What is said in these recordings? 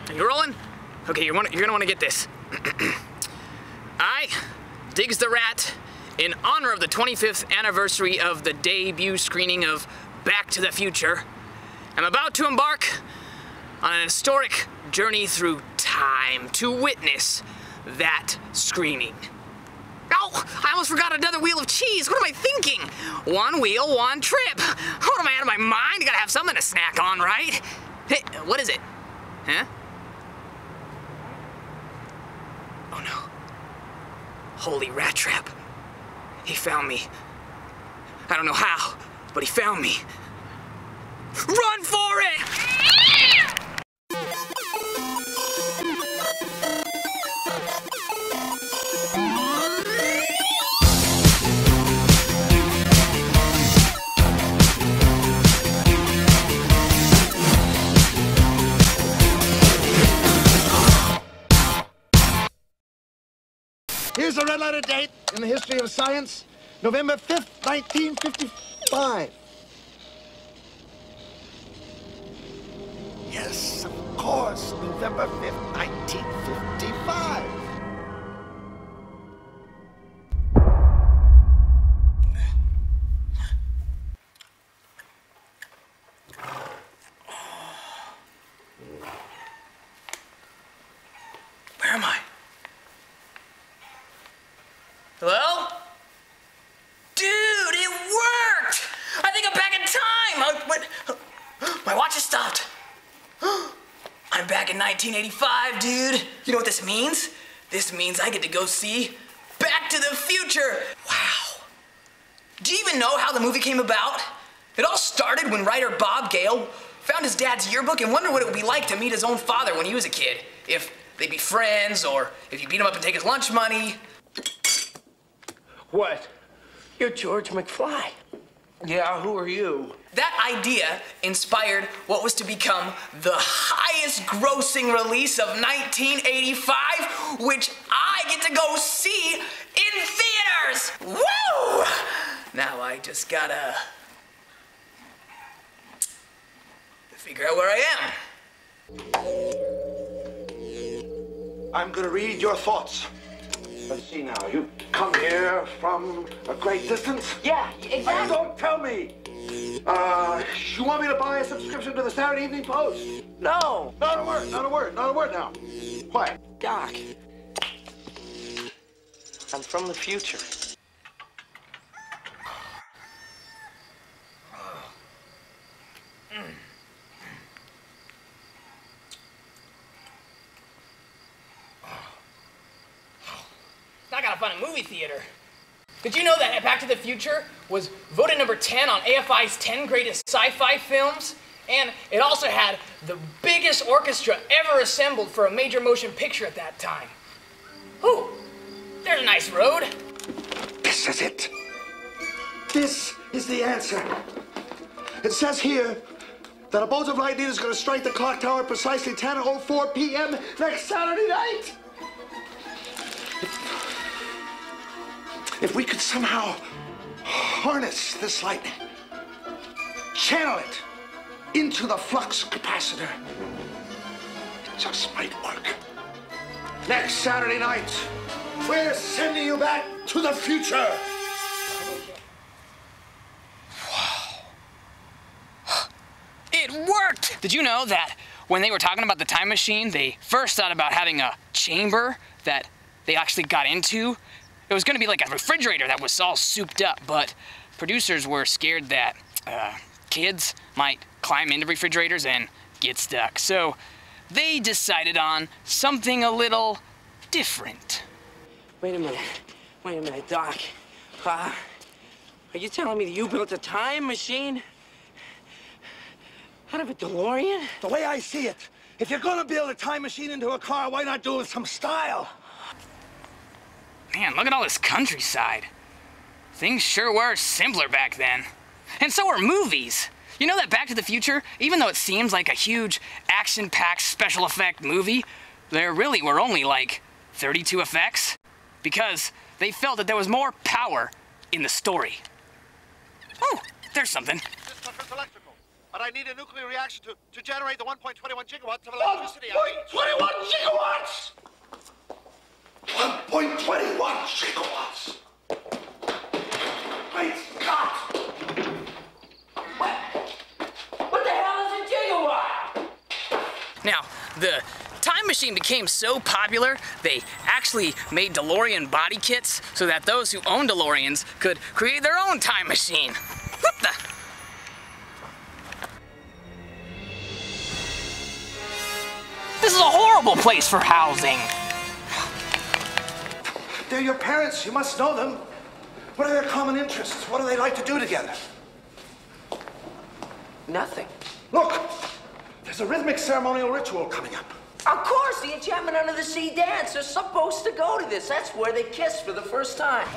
Are you rolling? Okay, you're gonna wanna get this. I, Diggs the Rat, in honor of the 25th anniversary of the debut screening of Back to the Future, am about to embark on an historic journey through time to witness that screening. Oh, I almost forgot another wheel of cheese. What am I thinking? One wheel, one trip. What am I out of my mind? You gotta have something to snack on, right? Hey, what is it? Huh? Oh no. Holy rat trap. He found me. I don't know how, but he found me. Run for it! Here's a red letter date in the history of science, November 5th, 1955. Yes, of course, November 5th, 1955. Where am I? Hello? Dude, it worked! I think I'm back in time! My watch has stopped. I'm back in 1985, dude. You know what this means? This means I get to go see Back to the Future. Wow. Do you even know how the movie came about? It all started when writer Bob Gale found his dad's yearbook and wondered what it would be like to meet his own father when he was a kid. If they'd be friends, or if you beat him up and take his lunch money. What? You're George McFly. Yeah, who are you? That idea inspired what was to become the highest grossing release of 1985, which I get to go see in theaters! Woo! Now I just gotta figure out where I am. I'm gonna read your thoughts. Let's see now, you come here from a great distance? Yeah, exactly. Don't tell me! You want me to buy a subscription to the Saturday Evening Post? No. Not a word, not a word, not a word now. Quiet. Doc, I'm from the future. I gotta find a movie theater. Did you know that Back to the Future was voted number 10 on AFI's 10 greatest sci-fi films? And it also had the biggest orchestra ever assembled for a major motion picture at that time. Ooh, there's a nice road. This is it. This is the answer. It says here that a bolt of lightning is going to strike the clock tower at precisely 10:04 p.m. next Saturday night. If we could somehow harness this lightning, channel it into the flux capacitor, it just might work. Next Saturday night, we're sending you back to the future. Wow. It worked! Did you know that when they were talking about the time machine, they first thought about having a chamber that they actually got into? It was gonna be like a refrigerator that was all souped up, but producers were scared that kids might climb into refrigerators and get stuck. So they decided on something a little different. Wait a minute, Doc. Are you telling me that you built a time machine out of a DeLorean? The way I see it, if you're gonna build a time machine into a car, why not do it with some style? Man, look at all this countryside. Things sure were simpler back then. And so were movies. You know that Back to the Future, even though it seems like a huge action-packed special effect movie, there really were only like 32 effects, because they felt that there was more power in the story. Oh, there's something. but I need a nuclear reaction to generate the 1.21 gigawatts of electricity. 1.21 gigawatts! 1.21 gigawatts! Great Scott! What the hell is a gigawatt? Now, the time machine became so popular, they actually made DeLorean body kits so that those who own DeLoreans could create their own time machine. What the? This is a horrible place for housing. They're your parents. You must know them. What are their common interests? What do they like to do together? Nothing. Look, there's a rhythmic ceremonial ritual coming up. Of course, the Enchantment Under the Sea dance. They're supposed to go to this. That's where they kiss for the first time.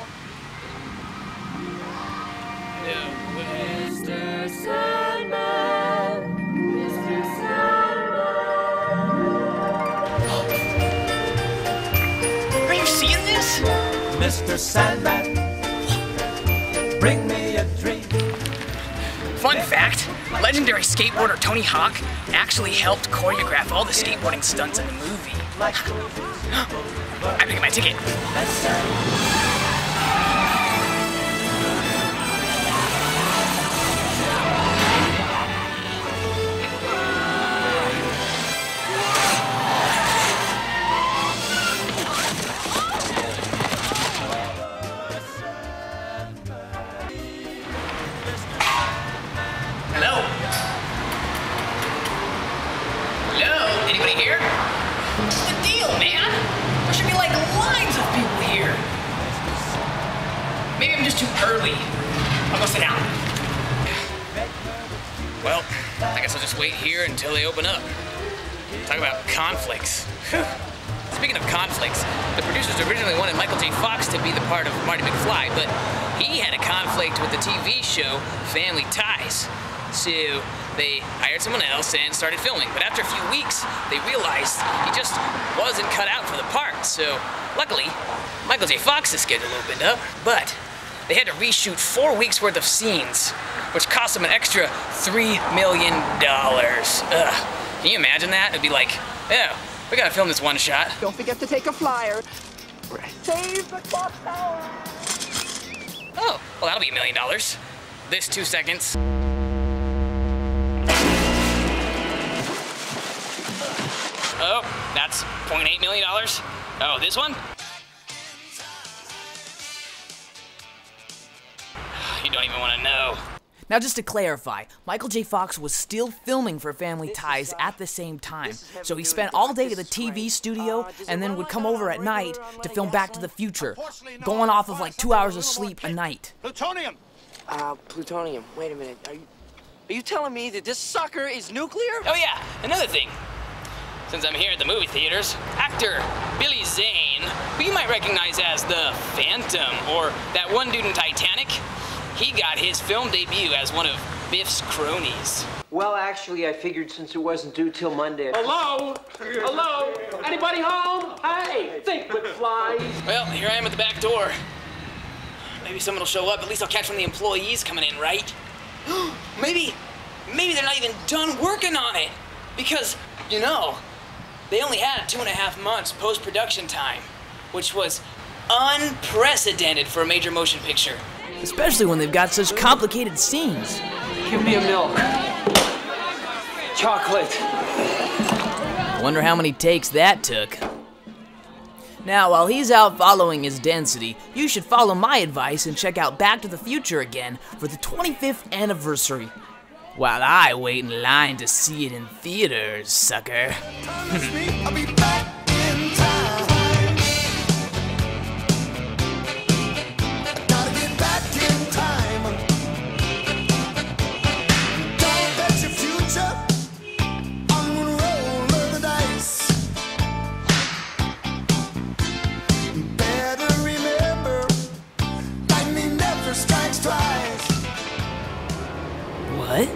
Mr. Sandman, Mr. Sandman. Are you seeing this? Mr. Sandman, bring me a dream. Fun fact, legendary skateboarder Tony Hawk actually helped choreograph all the skateboarding stunts in the movie. I have to get my ticket. Hello? Hello? Anybody here? What's the deal, man? There should be like lines of people here. Maybe I'm just too early. I'll go sit down. Well, I guess I'll just wait here until they open up. Talk about conflicts. Whew. Speaking of conflicts, the producers originally wanted Michael J. Fox to be the part of Marty McFly, but he had a conflict with the TV show Family Ties. So they hired someone else and started filming. But after a few weeks, they realized he just wasn't cut out for the part. So luckily, Michael J. Fox's schedule opened up, but they had to reshoot 4 weeks worth of scenes, which cost them an extra $3 million. Ugh. Can you imagine that? It'd be like, yeah, we gotta film this one shot. Don't forget to take a flyer. Save the clock tower. Oh, well, that'll be $1 million. This 2 seconds. Oh, that's $0.8 million. Oh, this one? You don't even want to know. Now, just to clarify, Michael J. Fox was still filming for Family Ties at the same time, so he spent all day at the TV studio and then would come over at night to film Back to the Future, going off of like 2 hours of sleep a night. Plutonium! Plutonium. Wait a minute. Are you telling me that this sucker is nuclear? Oh yeah, another thing. Since I'm here at the movie theaters, actor Billy Zane, who you might recognize as the Phantom or that one dude in Titanic, he got his film debut as one of Biff's cronies. Well, actually, I figured since it wasn't due till Monday. Hello? Hello? Anybody home? Hey, think with flies. Well, here I am at the back door. Maybe someone will show up. At least I'll catch one of the employees coming in, right? Maybe they're not even done working on it. Because, you know, they only had 2.5 months post-production time, which was unprecedented for a major motion picture. Especially when they've got such complicated scenes. Give me a milk. Chocolate. Wonder how many takes that took. Now, while he's out following his density, you should follow my advice and check out Back to the Future again for the 25th anniversary. While I wait in line to see it in theaters, sucker. I'll be back in time. Gotta get back in time. Don't bet your future on one roll of the dice. Better remember, lightning never strikes twice. What?